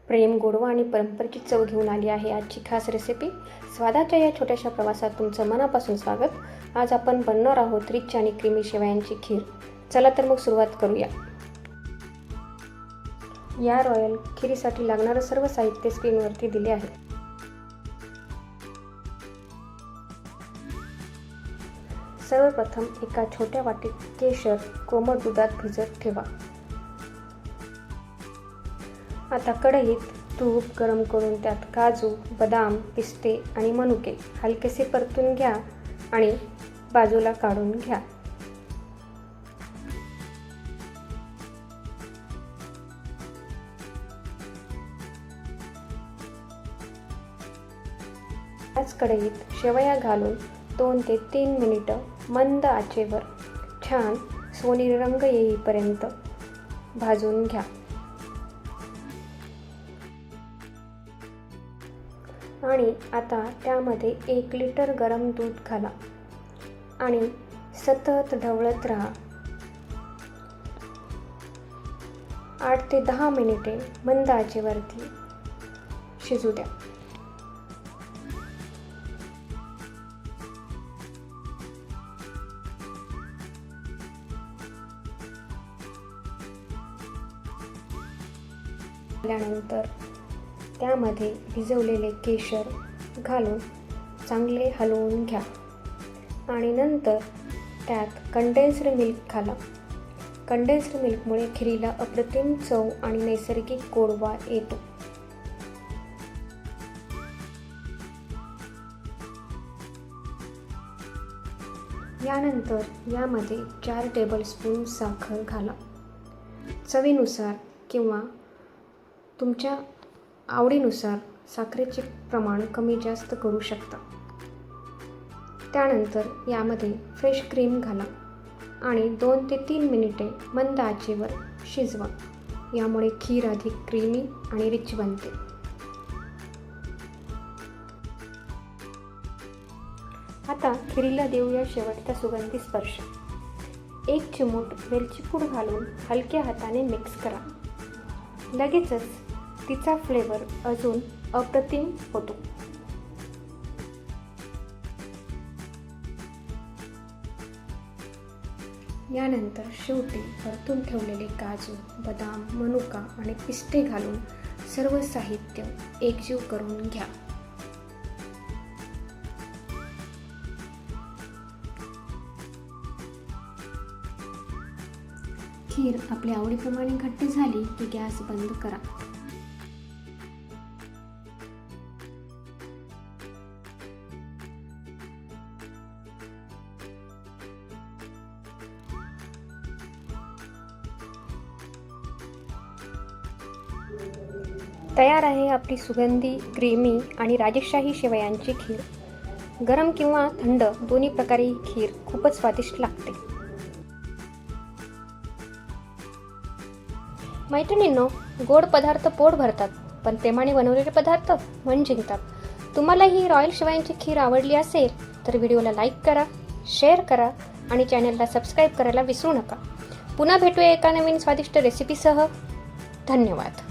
प्रेम, गोडवा आणि परंपरेची चव घेऊन आली आहे आजची खास रेसिपी। स्वादाच्या या छोट्याशा प्रवासात तुमचं मनापासून स्वागत। आज आपण बनवणार आहोत रिच आणि क्रीमी शेवयांची खीर। चला तर मग सुरुवात करूया। या रॉयल खीरीसाठी लागणारे सर्व साहित्य स्क्रीनवरती दिले आहे। सर्वप्रथम एका छोट्या वाटीत केशर कोमट दुधात भिजत ठेवा। आता कढईत तूप गरम करून त्यात काजू, बदाम, पिस्ते आणि मनुके हलकेसे परतून घ्या आणि बाजूला काढून घ्या। याच कढईत शेवया घालून 2 ते 3 मिनिटं मंद आचेवर छान सोनेरी रंग येईपर्यंत भाजून घ्या। आणि आता त्यामध्ये 1 लिटर गरम दूध घाला आणि सतत ढवळत राहा। 8 ते 10 मिनिटे मंद आचेवरती शिजू द्या। त्यानंतर त्यामध्ये भिजवलेले केशर घालून चांगले हलवून घ्या आणि नंतर त्यात कंडेन्स्ड मिल्क घाला। कंडेन्स्ड मिल्कमुळे खीरीला अप्रतिम चव आणि नैसर्गिक गोडवा येतो। यानंतर यामध्ये 4 टेबलस्पून साखर घाला। चवीनुसार किंवा तुमच्या आवडीनुसार साखरेचे प्रमाण कमी जास्त करू शकता। त्यानंतर यामध्ये फ्रेश क्रीम घाला आणि 2 ते 3 मिनिटे मंद आचेवर शिजवा। यामुळे खीर अधिक क्रीमी आणि रिच बनते। आता खीरीला देऊया शेवटचा सुगंधी स्पर्श। 1 चिमूट वेलची पूड घालून हलक्या हाताने मिक्स करा। लगेचच तिचा फ्लेवर अजून अप्रतिम होतो। यानंतर शेवटी परतून ठेवलेले काजू, बदाम, मनुका आणि पिस्ते घालून सर्व साहित्य एकजीव करून घ्या। खीर आपल्या आवडीप्रमाणे घट्ट झाली की गॅस बंद करा। तयार आहे आपली सुगंधी, क्रीमी आणि राजशाही शेवयांची खीर। गरम किंवा थंड दोन्ही प्रकारे ही खीर खूपच स्वादिष्ट लागते। मैत्रिणींनो, गोड पदार्थ पोट भरतात, पण प्रेमाने बनवलेले पदार्थ मन जिंकतात। तुम्हाला ही रॉयल शेवयांची खीर आवडली असेल तर व्हिडिओला लाईक करा, शेअर करा आणि चॅनलला सबस्क्राईब करायला विसरू नका। पुन्हा भेटूया एका नवीन स्वादिष्ट रेसिपीसह। धन्यवाद।